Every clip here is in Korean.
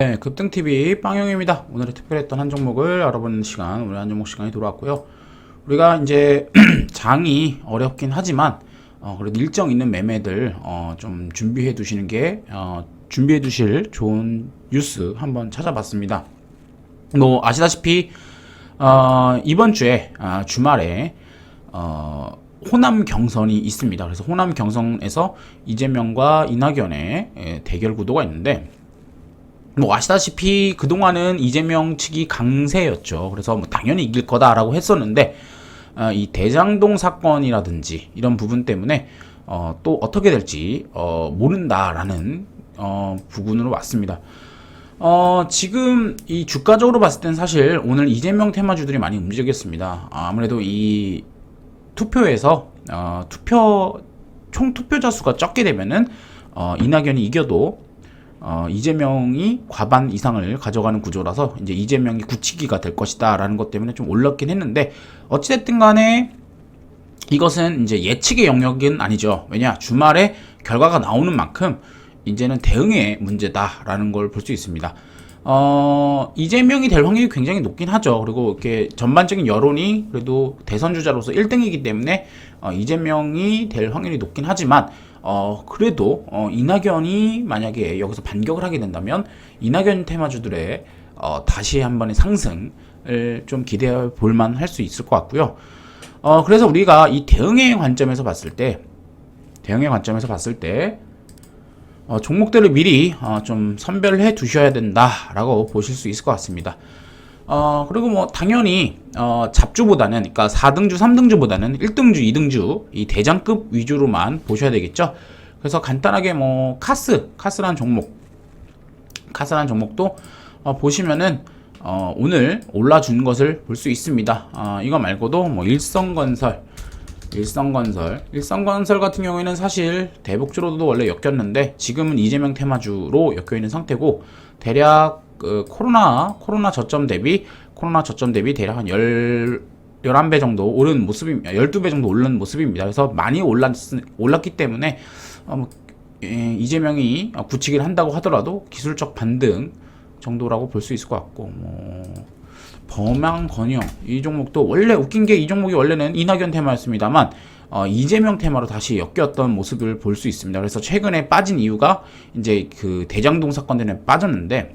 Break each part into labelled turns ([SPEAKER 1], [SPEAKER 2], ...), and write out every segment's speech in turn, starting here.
[SPEAKER 1] 네, 급등TV 빵영입니다. 오늘의 특별했던 한 종목을 알아보는 시간, 오늘 한 종목 시간이 돌아왔고요. 우리가 이제 장이 어렵긴 하지만 그래도 일정 있는 매매들 좀 준비해 두시는 게 준비해 두실 좋은 뉴스 한번 찾아봤습니다. 뭐 아시다시피 이번 주에 주말에 호남 경선이 있습니다. 그래서 호남 경선에서 이재명과 이낙연의 대결 구도가 있는데, 뭐 아시다시피 그동안은 이재명 측이 강세였죠. 그래서 뭐 당연히 이길 거다라고 했었는데 이 대장동 사건이라든지 이런 부분 때문에 또 어떻게 될지 모른다라는 부분으로 왔습니다. 지금 이 주가적으로 봤을 땐 사실 오늘 이재명 테마주들이 많이 움직였습니다. 아무래도 이 투표에서 총 투표자 수가 적게 되면은 이낙연이 이겨도 이재명이 과반 이상을 가져가는 구조라서 이제 이재명이 굳히기가 될 것이다 라는 것 때문에 좀 올랐긴 했는데, 어찌됐든 간에 이것은 이제 예측의 영역은 아니죠. 왜냐, 주말에 결과가 나오는 만큼 이제는 대응의 문제다라는 걸 볼 수 있습니다. 이재명이 될 확률이 굉장히 높긴 하죠. 그리고 이렇게 전반적인 여론이 그래도 대선 주자로서 1등이기 때문에 이재명이 될 확률이 높긴 하지만 그래도 이낙연이 만약에 여기서 반격을 하게 된다면 이낙연 테마주들의 다시 한 번의 상승을 좀 기대해 볼만 할 수 있을 것 같고요. 그래서 우리가 이 대응의 관점에서 봤을 때 종목들을 미리 좀 선별해 두셔야 된다라고 보실 수 있을 것 같습니다. 그리고 뭐 당연히 잡주보다는, 그러니까 4등주, 3등주보다는 1등주, 2등주 이 대장급 위주로만 보셔야 되겠죠. 그래서 간단하게 뭐 카스라는 종목도 보시면은 오늘 올라준 것을 볼 수 있습니다. 이거 말고도 뭐 일성건설 같은 경우에는 사실 대북주로도 원래 엮였는데 지금은 이재명 테마주로 엮여 있는 상태고, 대략 코로나 저점 대비 대략 한 11배 정도 오른 모습입니다. 12배 정도 오른 모습입니다. 그래서 많이 올랐기 때문에 이재명이 굳히기를 한다고 하더라도 기술적 반등 정도라고 볼 수 있을 것 같고, 범양건영 이 종목도 원래 웃긴 게, 이 종목이 원래는 이낙연 테마였습니다만 이재명 테마로 다시 엮였던 모습을 볼 수 있습니다. 그래서 최근에 빠진 이유가 이제 그 대장동 사건 때문에 빠졌는데,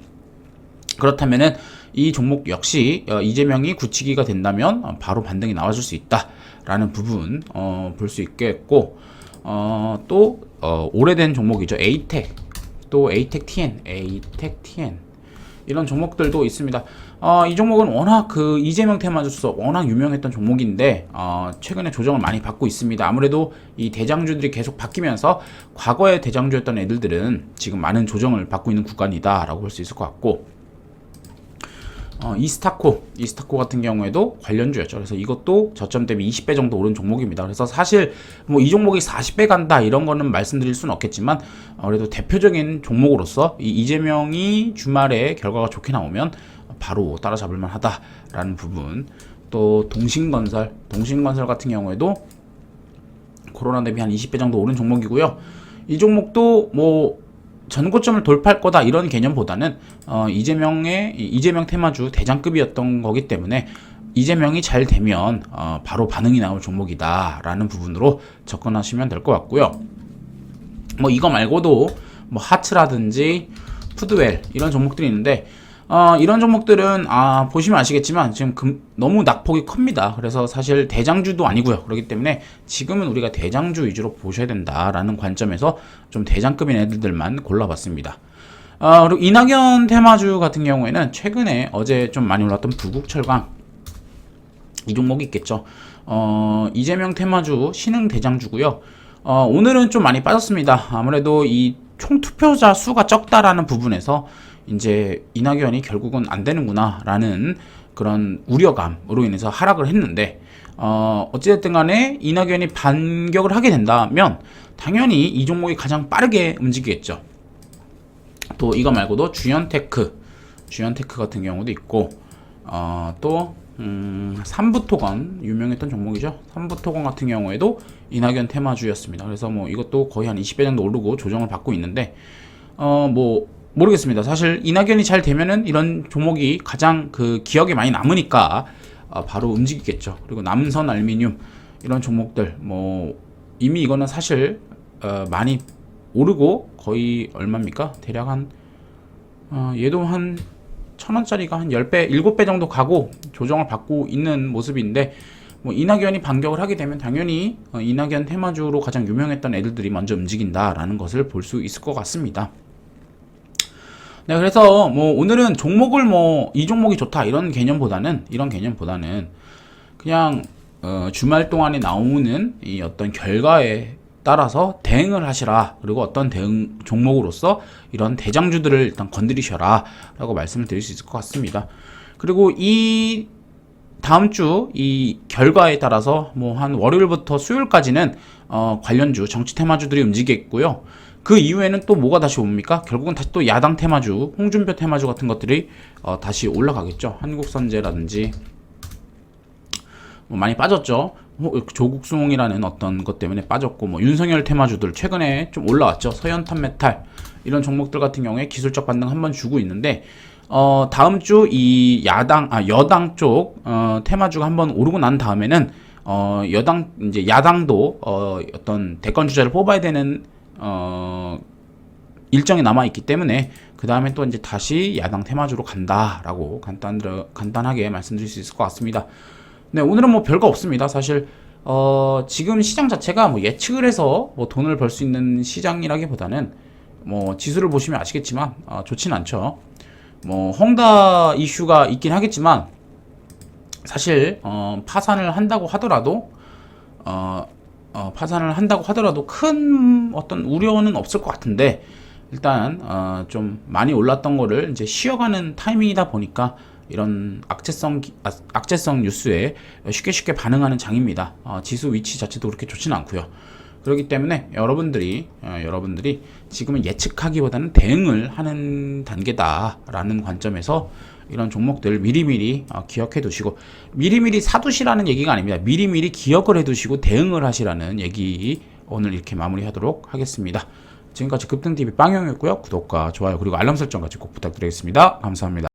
[SPEAKER 1] 그렇다면은 이 종목 역시 이재명이 굳히기가 된다면 바로 반등이 나와줄 수 있다라는 부분 볼 수 있겠고, 또 오래된 종목이죠. 에이텍 TN 이런 종목들도 있습니다. 이 종목은 워낙 그 이재명 테마주서 워낙 유명했던 종목인데 최근에 조정을 많이 받고 있습니다. 아무래도 이 대장주들이 계속 바뀌면서 과거에 대장주였던 애들은 지금 많은 조정을 받고 있는 구간이다라고 볼 수 있을 것 같고, 이스타코 같은 경우에도 관련주였죠. 그래서 이것도 저점 대비 20배 정도 오른 종목입니다. 그래서 사실 뭐 이 종목이 40배 간다 이런 거는 말씀드릴 수는 없겠지만 그래도 대표적인 종목으로서 이 이재명이 주말에 결과가 좋게 나오면 바로 따라잡을 만하다라는 부분. 또 동신건설 같은 경우에도 코로나 대비 한 20배 정도 오른 종목이고요. 이 종목도 뭐 전고점을 돌파할 거다 이런 개념보다는 이재명 테마주 대장급이었던 거기 때문에 이재명이 잘 되면 바로 반응이 나올 종목이다라는 부분으로 접근하시면 될 것 같고요. 뭐 이거 말고도 뭐 하츠라든지 푸드웰 이런 종목들이 있는데 이런 종목들은 보시면 아시겠지만 지금 너무 낙폭이 큽니다. 그래서 사실 대장주도 아니고요. 그렇기 때문에 지금은 우리가 대장주 위주로 보셔야 된다라는 관점에서 좀 대장급인 애들만 골라봤습니다. 그리고 이낙연 테마주 같은 경우에는 최근에 어제 좀 많이 올랐던 부국철강 이 종목이 있겠죠. 이재명 테마주 신흥 대장주고요. 오늘은 좀 많이 빠졌습니다. 아무래도 이 총 투표자 수가 적다라는 부분에서 이제 이낙연이 결국은 안 되는구나 라는 그런 우려감으로 인해서 하락을 했는데, 어찌됐든 간에 이낙연이 반격을 하게 된다면 당연히 이 종목이 가장 빠르게 움직이겠죠. 또 이거 말고도 주연테크 같은 경우도 있고, 또 삼부토건 유명했던 종목이죠. 삼부토건 같은 경우에도 이낙연 테마주였습니다. 그래서 뭐 이것도 거의 한 20배 정도 오르고 조정을 받고 있는데, 뭐 모르겠습니다. 사실 이낙연이 잘 되면은 이런 종목이 가장 그 기억에 많이 남으니까 바로 움직이겠죠. 그리고 남선 알루미늄 이런 종목들 뭐 이미 이거는 사실 많이 오르고 거의 얼마입니까? 대략 한 얘도 한 1,000원짜리가 한 10배, 7배 정도 가고 조정을 받고 있는 모습인데 뭐 이낙연이 반격을 하게 되면 당연히 이낙연 테마주로 가장 유명했던 애들이 먼저 움직인다라는 것을 볼 수 있을 것 같습니다. 네, 그래서 뭐 오늘은 종목을 뭐 이 종목이 좋다 이런 개념보다는 그냥 주말 동안에 나오는 이 어떤 결과에 따라서 대응을 하시라. 그리고 어떤 대응 종목으로서 이런 대장주들을 일단 건드리셔라 라고 말씀을 드릴 수 있을 것 같습니다. 그리고 이 다음 주 이 결과에 따라서 뭐 한 월요일부터 수요일까지는 관련주 정치 테마주들이 움직이겠고요. 그 이후에는 또 뭐가 다시 옵니까? 결국은 다시 또 야당 테마주, 홍준표 테마주 같은 것들이 다시 올라가겠죠. 한국선제라든지 뭐 많이 빠졌죠. 조국 수몽이라는 어떤 것 때문에 빠졌고, 뭐 윤석열 테마주들 최근에 좀 올라왔죠. 서현탄 메탈 이런 종목들 같은 경우에 기술적 반등 한번 주고 있는데 다음 주 이 여당 쪽 테마주가 한번 오르고 난 다음에는 이제 야당도 어떤 대권 주자를 뽑아야 되는 일정이 남아 있기 때문에 그 다음에 또 이제 다시 야당 테마주로 간다라고 간단하게 말씀드릴 수 있을 것 같습니다. 네, 오늘은 뭐 별거 없습니다. 사실 지금 시장 자체가 뭐 예측을 해서 뭐 돈을 벌 수 있는 시장이라기보다는 뭐 지수를 보시면 아시겠지만 좋진 않죠. 뭐 헝다 이슈가 있긴 하겠지만 사실 파산을 한다고 하더라도 큰 어떤 우려는 없을 것 같은데 일단 좀 많이 올랐던 거를 이제 쉬어가는 타이밍이다 보니까 이런 악재성 뉴스에 쉽게 반응하는 장입니다. 지수 위치 자체도 그렇게 좋지는 않고요. 그렇기 때문에 여러분들이 지금은 예측하기보다는 대응을 하는 단계다라는 관점에서 이런 종목들 미리미리 기억해 두시고, 미리미리 사두시라는 얘기가 아닙니다. 미리미리 기억을 해 두시고 대응을 하시라는 얘기, 오늘 이렇게 마무리하도록 하겠습니다. 지금까지 급등TV 빵형이었고요. 구독과 좋아요 그리고 알람 설정까지 꼭 부탁드리겠습니다. 감사합니다.